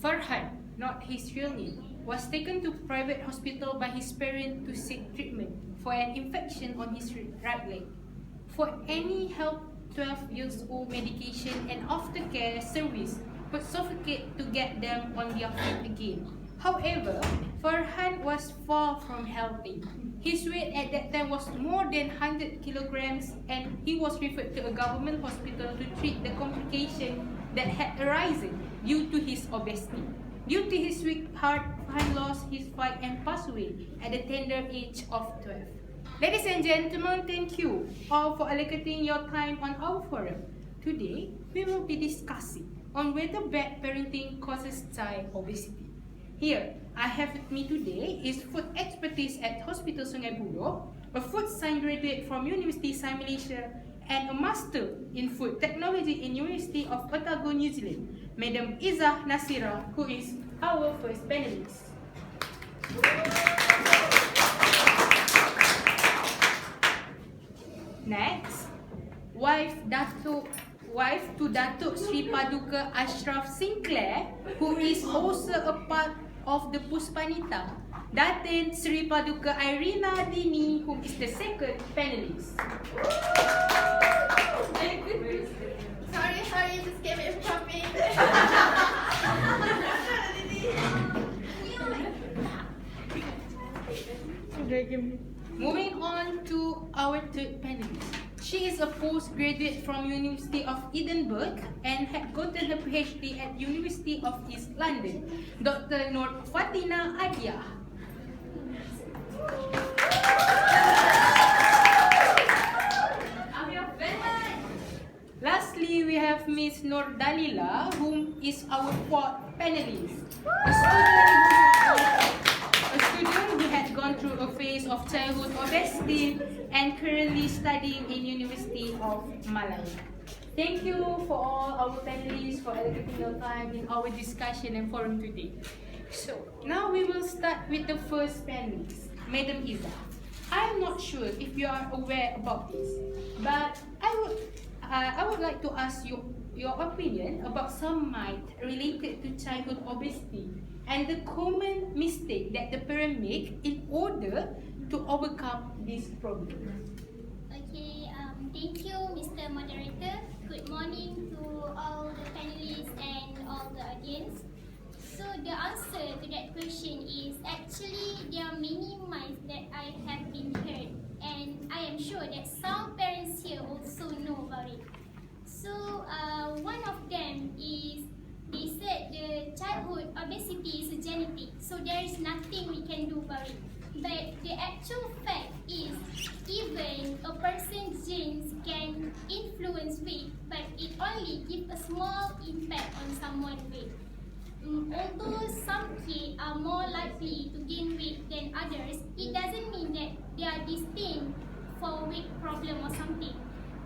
Farhan, not his real name, was taken to private hospital by his parents to seek treatment for an infection on his right leg. For any help 12 years old medication and aftercare service would suffocate to get them on their feet again. However, Farhan was far from healthy. His weight at that time was more than 100 kilograms and he was referred to a government hospital to treat the complication that had arisen due to his obesity. Due to his weak heart, Farhan lost his fight and passed away at the tender age of 12. Ladies and gentlemen, thank you all for allocating your time on our forum. Today, we will be discussing on whether bad parenting causes child obesity. Here, I have with me today is food expertise at Hospital Sungai Buloh, a food science graduate from University of Malaysia, and a master in food technology in University of Otago, New Zealand, Madam Izzah Nasira, who is our first panelist. Next, wife to Datuk Sri Paduka Ashraf Sinclair, who is also a part of the Puspanita, Datin Sri Paduka Irina Dini, who is the second panelist. Sorry, just came in from me. Moving on to our third panelist. She is a postgraduate from University of Edinburgh and had gotten her PhD at University of East London, Dr. Nur Fatina Adia. Lastly, we have Miss Nur Dalila, whom is our fourth panelist. A student who had gone through a phase of childhood obesity and currently studying in University of Malaya. Thank you for all our panelists for allocating your time in our discussion and forum today. So, now we will start with the first panelist, Madam Izzah. I am not sure if you are aware about this, but I would like to ask you your opinion about some myth related to childhood obesity and the common mistake that the parent make in order to overcome this problem. Okay, thank you, Mr. Moderator. Good morning to all the panelists and all the audience. So the answer to that question is actually there are many myths that I have been heard, and I am sure that some parents here also know about it. So one of them is they said the childhood obesity is genetic, so there is nothing we can do about it. But the actual fact is, even a person's genes can influence weight, but it only gives a small impact on someone's weight. Although some kids are more likely to gain weight than others, it doesn't mean that they are destined for weight problem or something.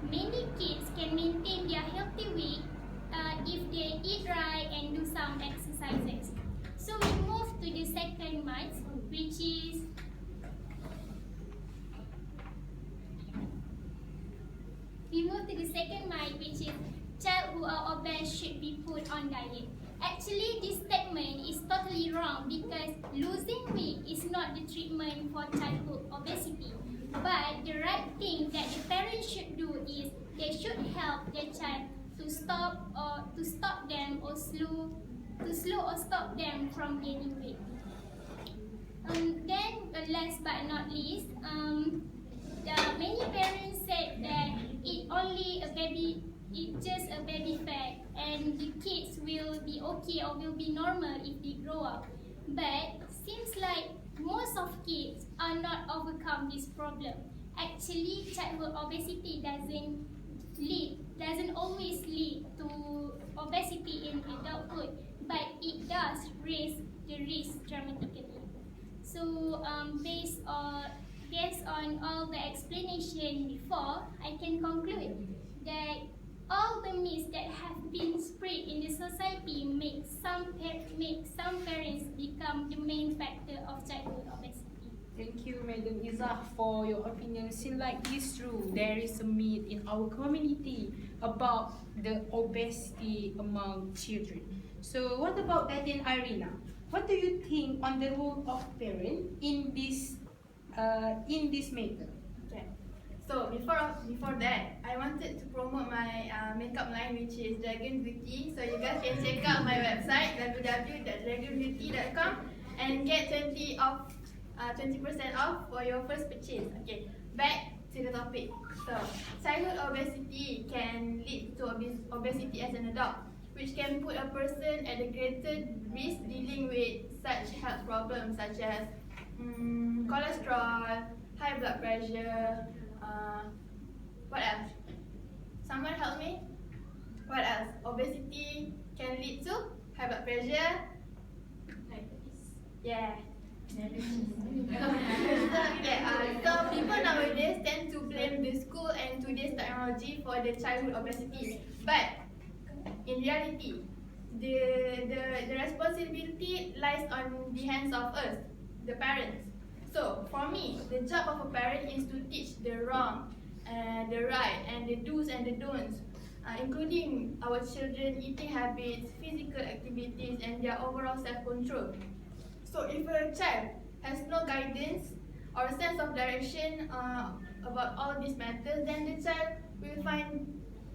Many kids can maintain their healthy weight if they eat right and do some exercises. So we move to the second myth, which is child who are obese should be put on diet. Actually, this statement is totally wrong because losing weight is not the treatment for childhood obesity. But the right thing that the parents should do is they should help their child to stop them or slow or stop them from gaining weight. Then last but not least, many parents said that it's just a baby fat and the kids will be okay or will be normal if they grow up. But seems like most of kids are not overcome this problem. Actually, childhood obesity doesn't always lead to obesity in adulthood, but it does raise the risk dramatically. So based on all the explanation before, I can conclude that all the myths that have been spread in the society make some parents become the main factor of childhood obesity. Thank you, Madam Izzah, for your opinion. Seems like it's true. There is a myth in our community about the obesity among children. So what about that in Irina? What do you think on the role of parent in this matter? Okay. So before that, I wanted to promote my makeup line, which is Dragon Beauty. So you guys can check out my website www.dragonbeauty.com and get 20% off for your first purchase. Okay, back to the topic. So childhood obesity can lead to obesity as an adult, which can put a person at a greater risk dealing with such health problems such as cholesterol, high blood pressure, what else? Someone help me? What else? Obesity can lead to high blood pressure. Yeah. So people nowadays tend to blame the school and today's technology for the childhood obesity. But in reality, the responsibility lies on the hands of us, the parents. So for me, the job of a parent is to teach the wrong, the right, and the do's and the don'ts, including our children eating habits, physical activities, and their overall self-control. So if a child has no guidance or a sense of direction about all these matters, then the child will find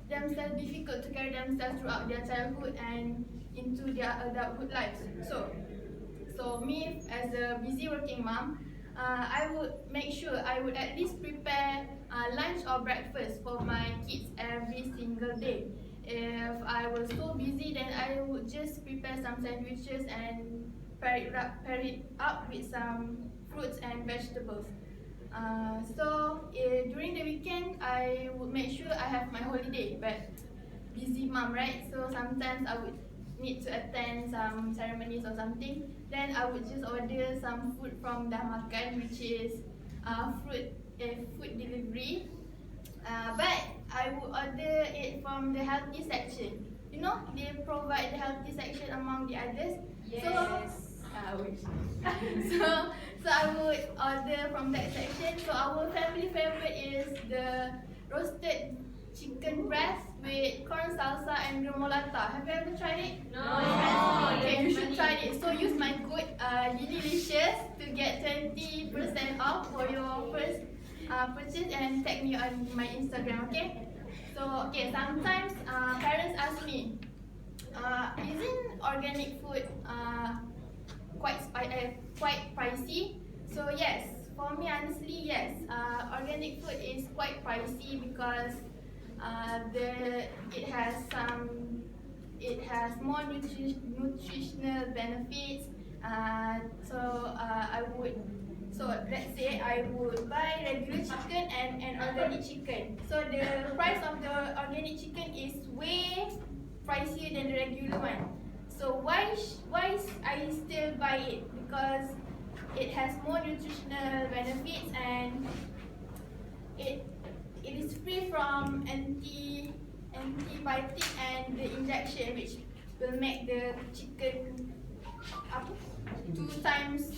themselves difficult to carry themselves throughout their childhood and into their adulthood lives. So me as a busy working mom, I would make sure I would at least prepare lunch or breakfast for my kids every single day. If I was so busy, then I would just prepare some sandwiches and pair it up with some fruits and vegetables. During the weekend, I would make sure I have my holiday. But busy mom, right? So sometimes I would need to attend some ceremonies or something. Then I would just order some food from Dah Makan, which is food delivery. But I would order it from the healthy section. You know, they provide the healthy section among the others. Yes. So I would order from that section. So our family favorite is the roasted chicken breast with corn salsa and remoulata. Have you ever tried it? No. Okay, you should try it. So use my code Delicious to get 20% off for your first purchase and tag me on my Instagram. Okay. So sometimes parents ask me, isn't organic food quite pricey? So yes, for me honestly yes, organic food is quite pricey because it has more nutritional benefits. So let's say I would buy regular chicken and an organic chicken. So the price of the organic chicken is way pricier than the regular one. So why I still buy it? Because it has more nutritional benefits and it is free from antibiotic and the injection, which will make the chicken 2 times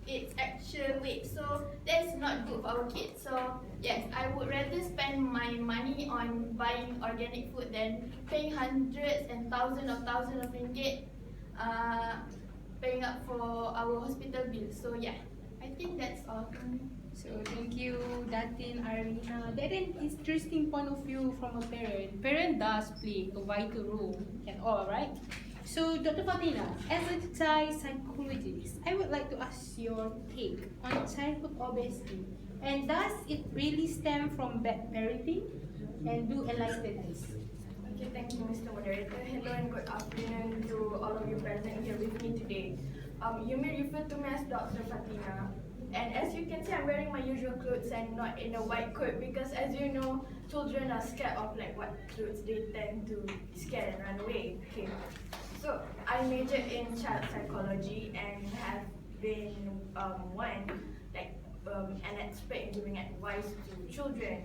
its actual weight. So that's not good for our kids. So yes, I would rather spend my money on buying organic food than paying hundreds and thousands of ringgit paying up for our hospital bills. So yeah, I think that's all from me. So thank you, Datin, Arina. That is an interesting point of view from a parent. Parent does play a vital role and all, right? So Dr. Fatina, as a child psychologist, I would like to ask your take on childhood obesity. And does it really stem from bad parenting? And do enlighten us. Okay, thank you, Mr. Moderator. Hello and good afternoon to all of you present here with me today. You may refer to me as Dr. Fatina. And as you can see, I'm wearing my usual clothes and not in a white coat because, as you know, children are scared of like what clothes they tend to be scared and run away. Okay, so I majored in child psychology and have been an expert in giving advice to children,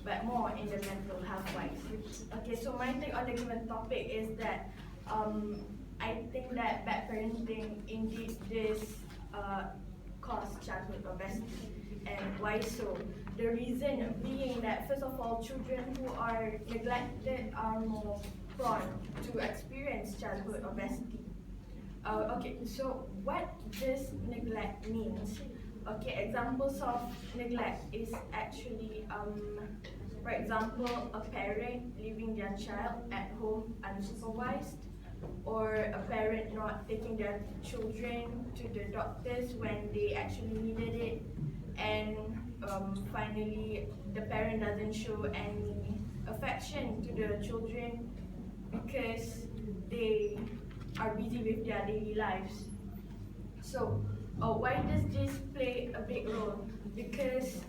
but more in the mental health wise. Okay, so my take on the given topic is that I think that bad parenting indeed this cause childhood obesity. And why so? The reason being that, first of all, children who are neglected are more prone to experience childhood obesity. Okay, so what does neglect means? Okay, examples of neglect is actually, for example, a parent leaving their child at home unsupervised, or a parent not taking their children to the doctors when they actually needed it, and finally, the parent doesn't show any affection to the children because they are busy with their daily lives. So, why does this play a big role? Because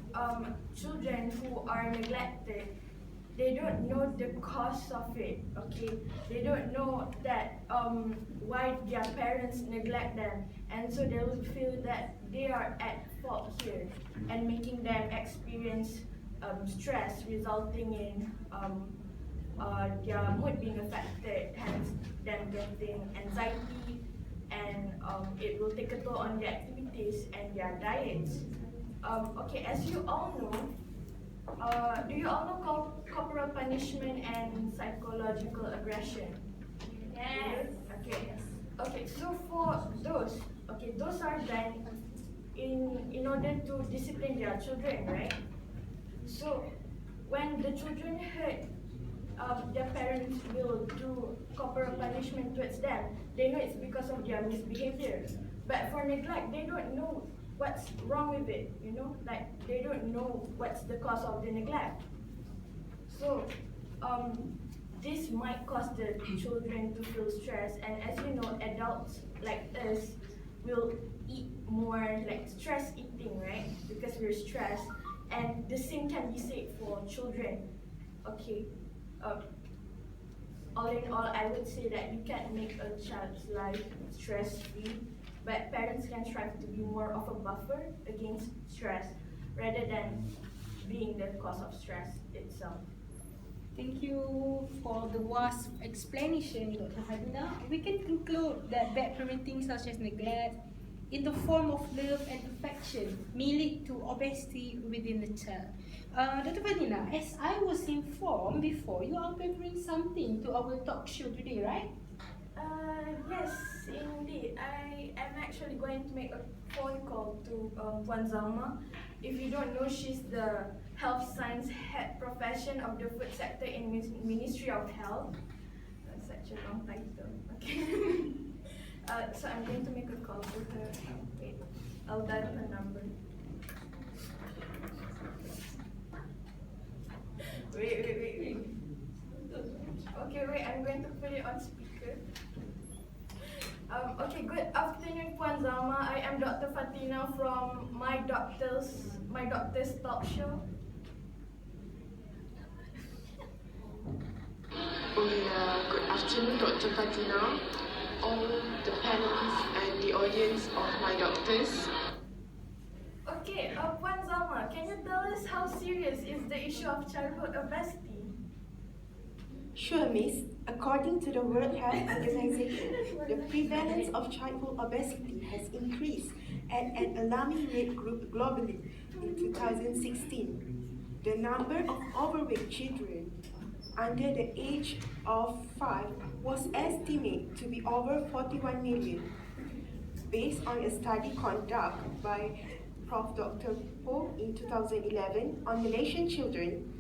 children who are neglected, they don't know the cause of it, okay? They don't know that why their parents neglect them, and so they will feel that they are at fault here and making them experience stress, resulting in their mood being affected, hence them getting anxiety, and it will take a toll on their activities and their diets. Okay, as you all know, do you all know corporal punishment and psychological aggression? Yes. Okay. Okay, so for those, okay, those are done in order to discipline their children, right? So when the children hurt, their parents will do corporal punishment towards them. They know it's because of their misbehavior. But for neglect, they don't know what's wrong with it, you know? Like, they don't know what's the cause of the neglect. So, this might cause the children to feel stressed, and as you know, adults like us will eat more like stress eating, right? Because we're stressed, and the same can be said for children. Okay, all in all, I would say that you can't make a child's life stress-free, but parents can strive to be more of a buffer against stress rather than being the cause of stress itself. Thank you for the vast explanation, Dr. Hadina. We can conclude that bad parenting such as neglect in the form of love and affection may lead to obesity within the child. Dr. Hadina, as I was informed before, you are preparing something to our talk show today, right? Yes, indeed. I am actually going to make a phone call to Puan Zalma. If you don't know, she's the health science head profession of the food sector in Ministry of Health. That's such a long title. Okay. So I'm going to make a call to her. Wait, I'll dial her number. Wait. Okay, wait, I'm going to put it on speaker. Okay, good afternoon, Puan Zalma. I am Dr. Fatina from My Doctor's Talk Show. Good afternoon, Dr. Fatina, all the panelists and the audience of My Doctors. Okay, Puan Zalma, can you tell us how serious is the issue of childhood obesity? Sure, Miss. According to the World Health Organization, the prevalence of childhood obesity has increased at an alarming rate globally in 2016. The number of overweight children under the age of 5 was estimated to be over 41 million. Based on a study conducted by Prof. Dr. Po in 2011 on Malaysian children,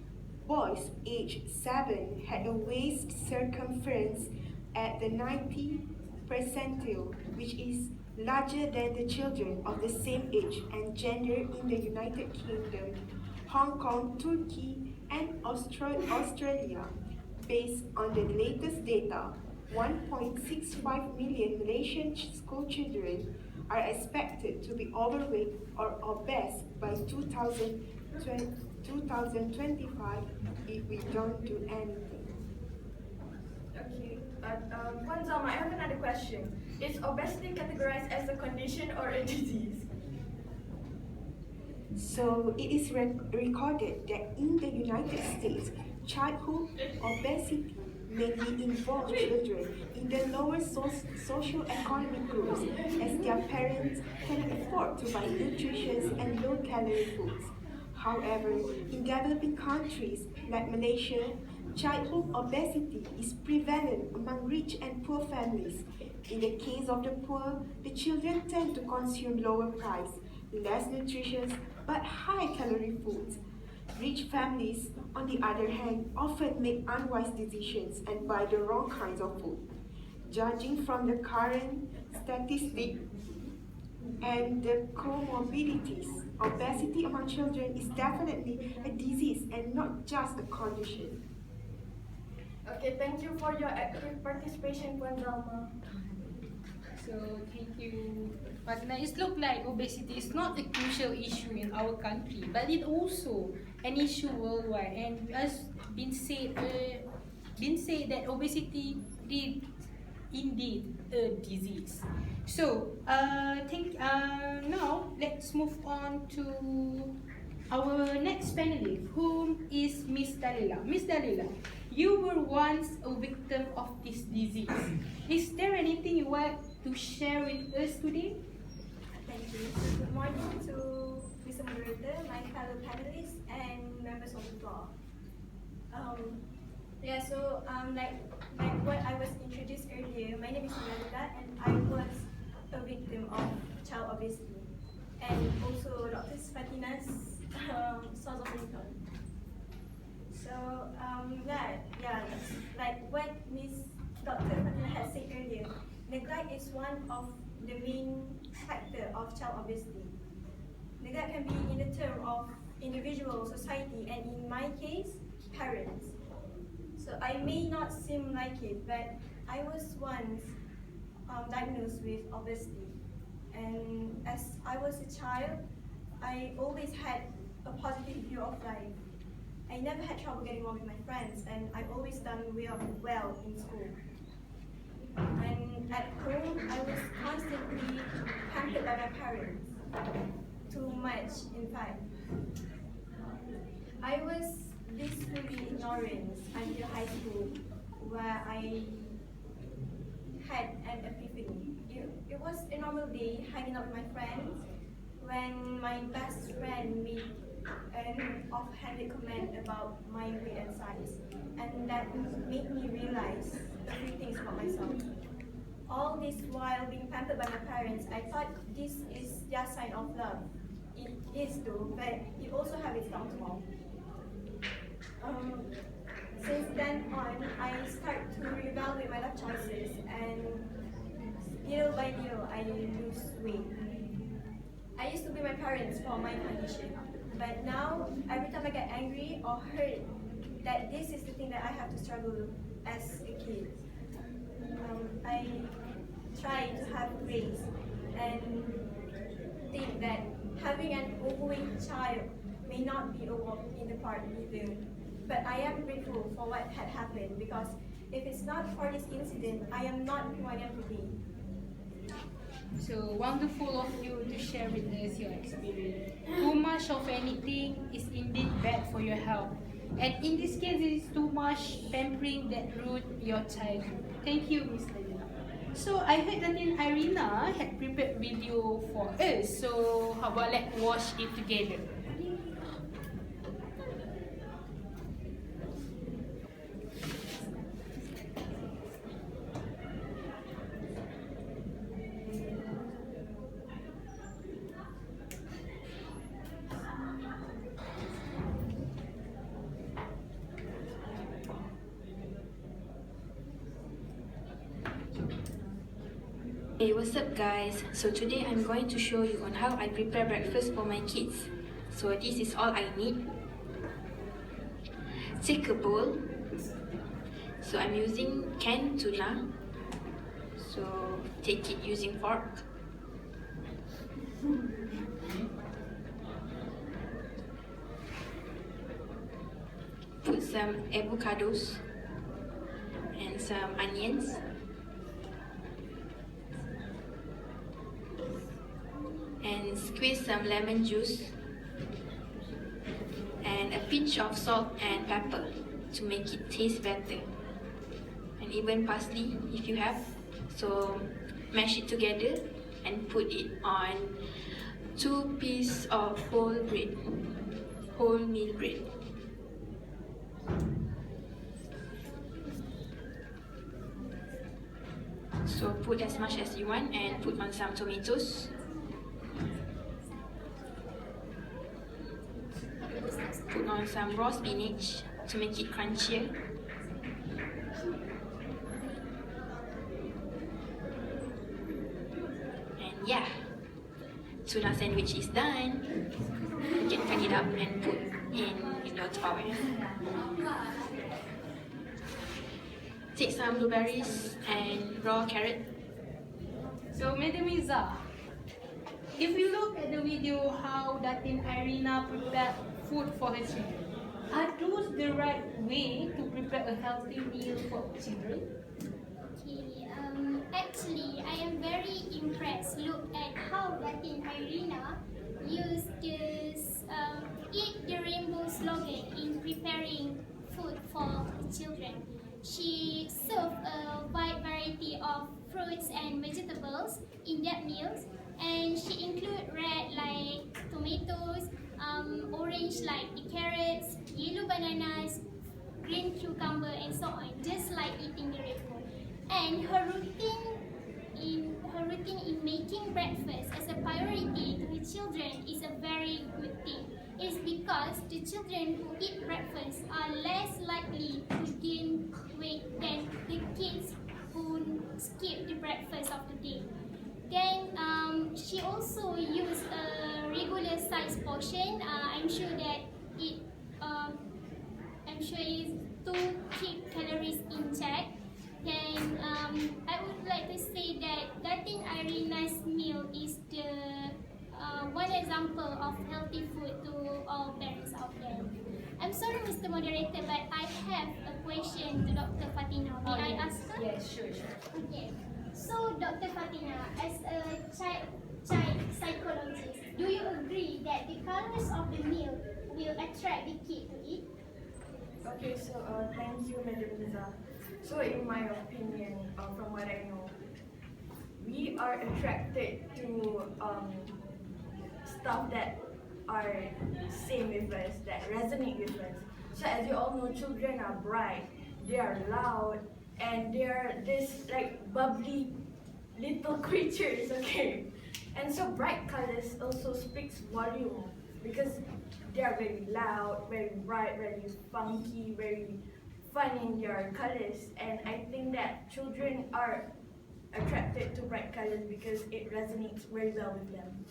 boys aged 7 had a waist circumference at the 90th percentile, which is larger than the children of the same age and gender in the United Kingdom, Hong Kong, Turkey, and Australia. Based on the latest data, 1.65 million Malaysian school children are expected to be overweight or obese by 2025 if we don't do anything. Okay, Puan Zalma, I have another question. Is obesity categorized as a condition or a disease? So it is recorded that in the United States, childhood obesity mainly involves children in the lower socio-economic groups as their parents can afford to buy nutritious and low-calorie foods. However, in developing countries like Malaysia, childhood obesity is prevalent among rich and poor families. In the case of the poor, the children tend to consume lower priced, less nutritious, but high-calorie foods. Rich families, on the other hand, often make unwise decisions and buy the wrong kinds of food. Judging from the current statistics and the comorbidities, obesity among children is definitely a disease and not just a condition. Okay, thank you for your active participation, Puan Zalma. So thank you. But now it looks like obesity is not a crucial issue in our country, but it also an issue worldwide. And as been said that obesity is indeed a disease. So now let's move on to our next panelist, whom is Miss Dalila. Miss Dalila, you were once a victim of this disease. Is there anything you want to share with us today? Thank you. Good morning to Mr. Moderator, my fellow panelists, and members of the floor. Like what I was introduced earlier, my name is Dalila, and I was a victim of child obesity, and also Dr. Fatina's source of income. So like what Dr. Fatina had said earlier, neglect is one of the main factor of child obesity. Neglect can be in the term of individual, society, and in my case, parents. So I may not seem like it, but I was once diagnosed with obesity. And as I was a child, I always had a positive view of life. I never had trouble getting along with my friends, and I've always done well in school. And at home, I was constantly pampered by my parents. Too much, in fact. I was blissfully ignorant until high school, where I had an epiphany. It was a normal day, hanging out with my friends, when my best friend made an offhanded comment about my weight and size, and that made me realize a few things about myself. All this while being pampered by my parents, I thought this is their sign of love. It is though, but it also has its downfall. Since then on, I start to reevaluate my life choices, and little by little, I lose weight. I used to blame my parents for my condition, but now, every time I get angry or hurt, that this is the thing that I have to struggle as a kid. I try to have grace and think that having an overweight child may not be a walk in the park either. But I am grateful for what had happened, because if it's not for this incident, I am not who I am today. So wonderful of you to share with us your experience. Too much of anything is indeed bad for your health. And in this case, it is too much pampering that ruined your childhood. Thank you, Ms. Dalila. So I heard that Irina had prepared video for us. So how about let's watch it together. Hey, what's up guys? So today I'm going to show you on how I prepare breakfast for my kids. So this is all I need. Take a bowl. So I'm using canned tuna. So take it using fork. Put some avocados and some onions. And squeeze some lemon juice and a pinch of salt and pepper to make it taste better, and even parsley if you have. So mash it together and put it on 2 pieces of wholemeal bread. So put as much as you want and put on some tomatoes. Put on some raw spinach to make it crunchier. And yeah, tuna sandwich is done. You can cut it up and put in your Tupperware. Take some blueberries and raw carrot. So, Madam Iza, if you look at the video how Datin Irina prepared food for her children, are those the right way to prepare a healthy meal for children? Okay, actually, I am very impressed. Look at how Latin Irina used this eat the rainbow slogan in preparing food for the children. She served a wide variety of fruits and vegetables in that meals, and she include red like tomatoes, orange like the carrots, yellow bananas, green cucumber, and so on, just like eating the rainbow. And her routine in making breakfast as a priority to her children is a very good thing. It's because the children who eat breakfast are less likely to gain weight than the kids who skip the breakfast of the day. Then she also used a regular size portion. I'm sure it is to keep calories in check. Then I would like to say that Datin Irina's meal is the one example of healthy food to all parents out there. I'm sorry, Mr. Moderator, but I have a question to Dr. Fatina. May I ask her? Yes, sure. Okay. So, Dr. Fatina, as a child psychologist, do you agree that the colors of the meal will attract the kid to eat? Okay, so thank you, Madam Liza. So in my opinion, from what I know, we are attracted to stuff that are same with us, that resonate with us. So as you all know, children are bright, they are loud, and they are this like bubbly little creatures, okay? And so bright colors also speaks volume because they are very loud, very bright, very funky, very fun in their colors. And I think that children are attracted to bright colors because it resonates very well with them.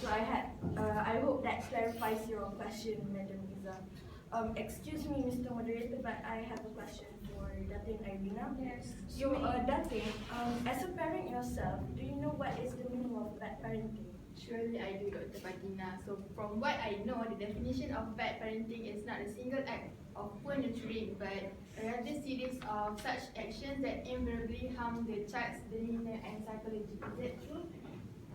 So I hope that clarifies your question, Madam Liza. Excuse me, Mr. Moderator, but I have a question for Datin Irina. Yes. So, Datin, as a parent yourself, do you know what is the meaning of bad parenting? Surely I do, Dr. Fatina. So from what I know, the definition of bad parenting is not a single act of poor nurturing, but a rather series of such actions that invariably harm the child's demeanor and psychology. Is that true?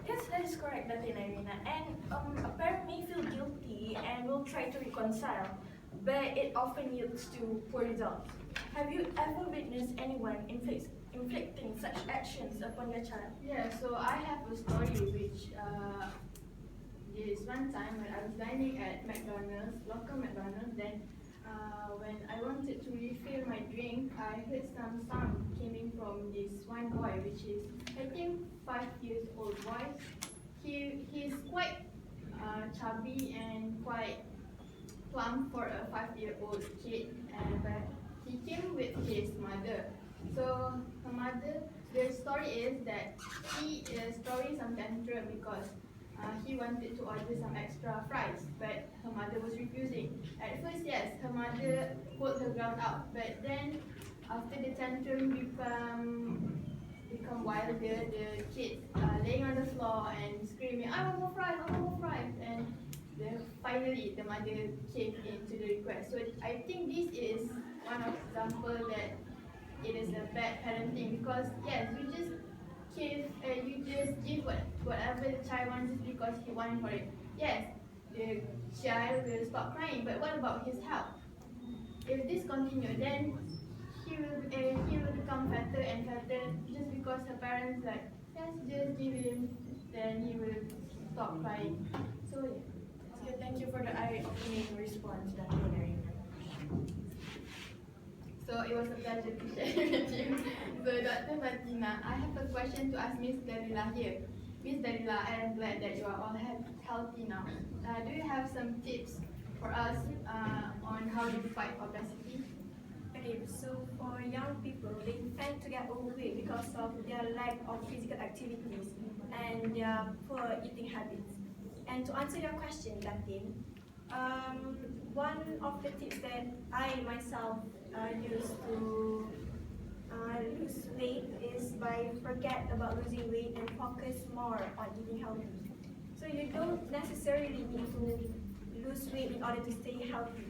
Yes, that is correct, Datin Irina. And a parent may feel guilty and will try to reconcile, but it often yields to poor results. Have you ever witnessed anyone inflicting such actions upon your child? Yeah, so I have a story which is one time when I was dining at McDonald's, local McDonald's, then when I wanted to refill my drink, I heard some sound coming from this one boy, which is I think 5 years old boy. He's quite chubby and quite plump for a 5-year-old kid, but he came with his mother. So her mother, the story is that he is throwing some tantrum because he wanted to order some extra fries, but her mother was refusing. At first, yes, her mother pulled her ground out, but then after the tantrum become wilder, the kid laying on the floor and screaming, "I want more fries! I want more fries!" And finally, the mother came into the request. So I think this is one of the examples that it is a bad parenting because yes, you just give whatever the child wants just because he wants for it. Yes, the child will stop crying, but what about his health? If this continues, then he will become fatter and fatter just because her parents like yes, just give him, then he will stop crying. So yeah. Okay, thank you for the eye-opening response, Datin Irina. So So it was a pleasure to share with you. So Dr. Fatina, I have a question to ask Miss Dalila here. Miss Dalila, I am glad that you are all healthy now. Do you have some tips for us on how to fight obesity? Okay, so for young people, they tend to get overweight because of their lack of physical activities and their poor eating habits. And to answer your question, Datin, one of the tips that I myself use to lose weight is by forget about losing weight and focus more on eating healthy. So you don't necessarily need to lose weight in order to stay healthy.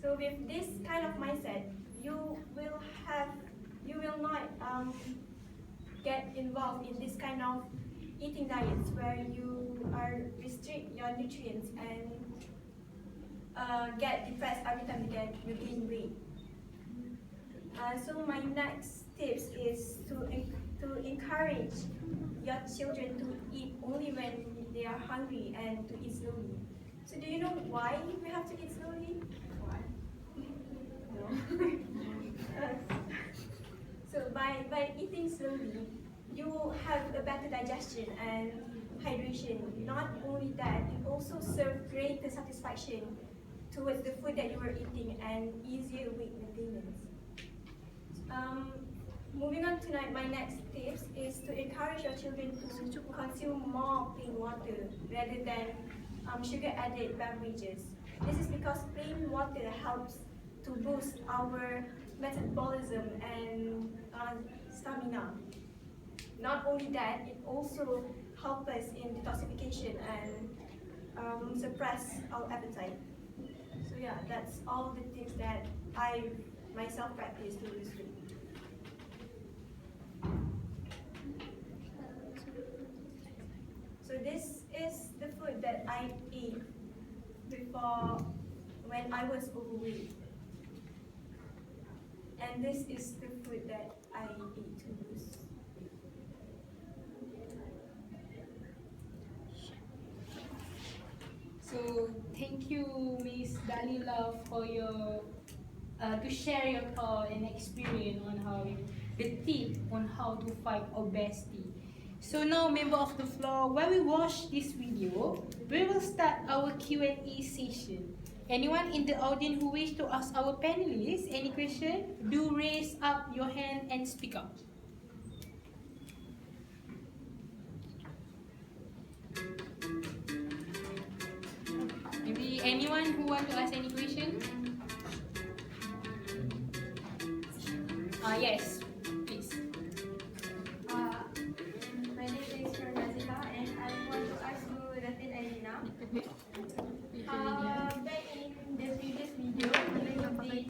So with this kind of mindset, you will not get involved in this kind of eating diets where you restrict your nutrients and get depressed every time you gain weight. So my next tips is to encourage your children to eat only when they are hungry and to eat slowly. So do you know why we have to eat slowly? Why? So by eating slowly, you have a better digestion and hydration. Not only that, it also serves greater satisfaction towards the food that you are eating and easier weight maintenance. Moving on to my next tips is to encourage your children to consume more plain water rather than sugar-added beverages. This is because plain water helps to boost our metabolism and stamina. Not only that, it also helps us in detoxification and suppress our appetite. So yeah, that's all the things that I myself practice to lose weight. So this is the food that I ate before when I was overweight. And this is the food that I ate to lose. So thank you, Miss Dalila, for your to share your thought and experience on how the tip on how to fight obesity. So now, member of the floor, while we watch this video, we will start our Q&A session. Anyone in the audience who wish to ask our panelists any question, do raise up your hand and speak up. Maybe anyone who want to ask any question? Yes, please. My name is Nazila and I want to ask you Datin Alina. Back in the previous video, when you did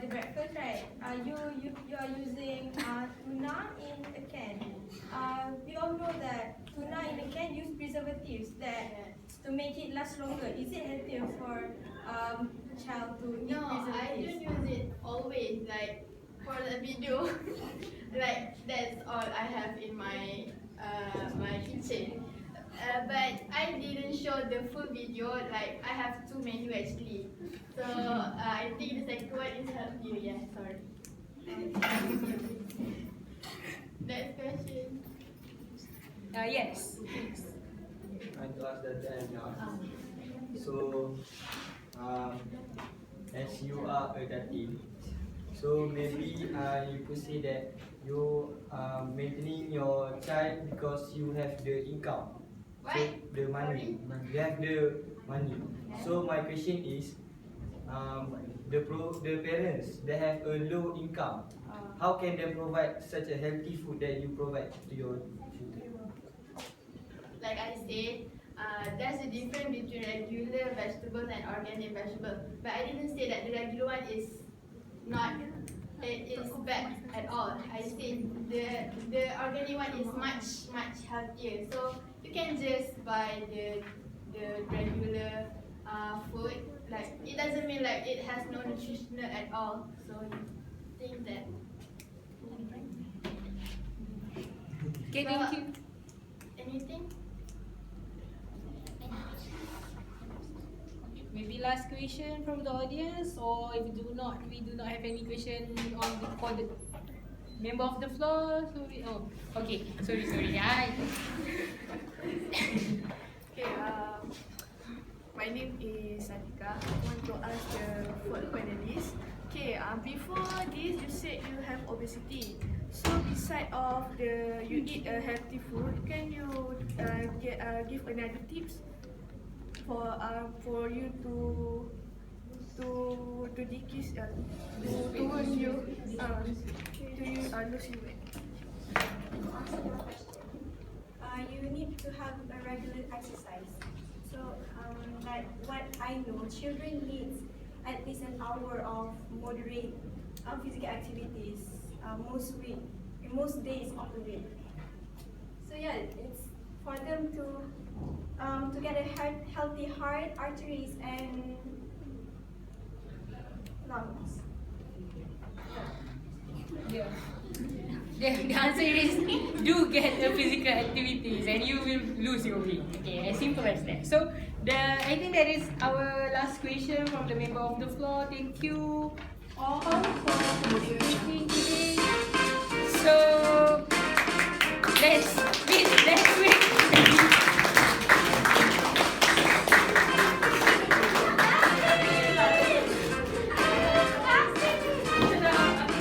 the breakfast, right? You are using tuna in a can. We all know that tuna in a can use preservatives that to make it last longer. Is it healthier for child to eat No, I preservatives? don't use it always. Like for the video, like that's all I have in my my kitchen. But I didn't show the full video. Like I have two menu actually. So I think the second one is healthier. Yeah, sorry. Next question. Yes. I want to ask that so as you are a dating, so maybe you could say that you are maintaining your child because you have the income. What? So the money, you have the money. So my question is, the parents they have a low income. How can they provide such a healthy food that you provide to your children? Like I said, there's a difference between regular vegetables and organic vegetables. But I didn't say that the regular one is not, it is bad at all. I said the organic one is much healthier. So you can just buy the regular food. Like it doesn't mean like it has no nutritional at all. So you think that. Okay, thank you. Anything? Maybe last question from the audience, or if we do not have any question for the member of the floor. Sorry. Oh, okay. Sorry. Okay, my name is Sanika. I want to ask the fourth panelist. Okay, before this you said you have obesity. So beside of you eat a healthy food, can you give another tips for you to decrease to lose your weight? You need to have a regular exercise. So, like what I know, children need at least an hour of moderate physical activities most days of the week. So yeah, it's for them to get a healthy heart, arteries, and lungs. Yeah. The answer is do get the physical activities and you will lose your weight. Okay, as simple as that. So I think that is our last question from the member of the floor. Thank you all for participating today. So let's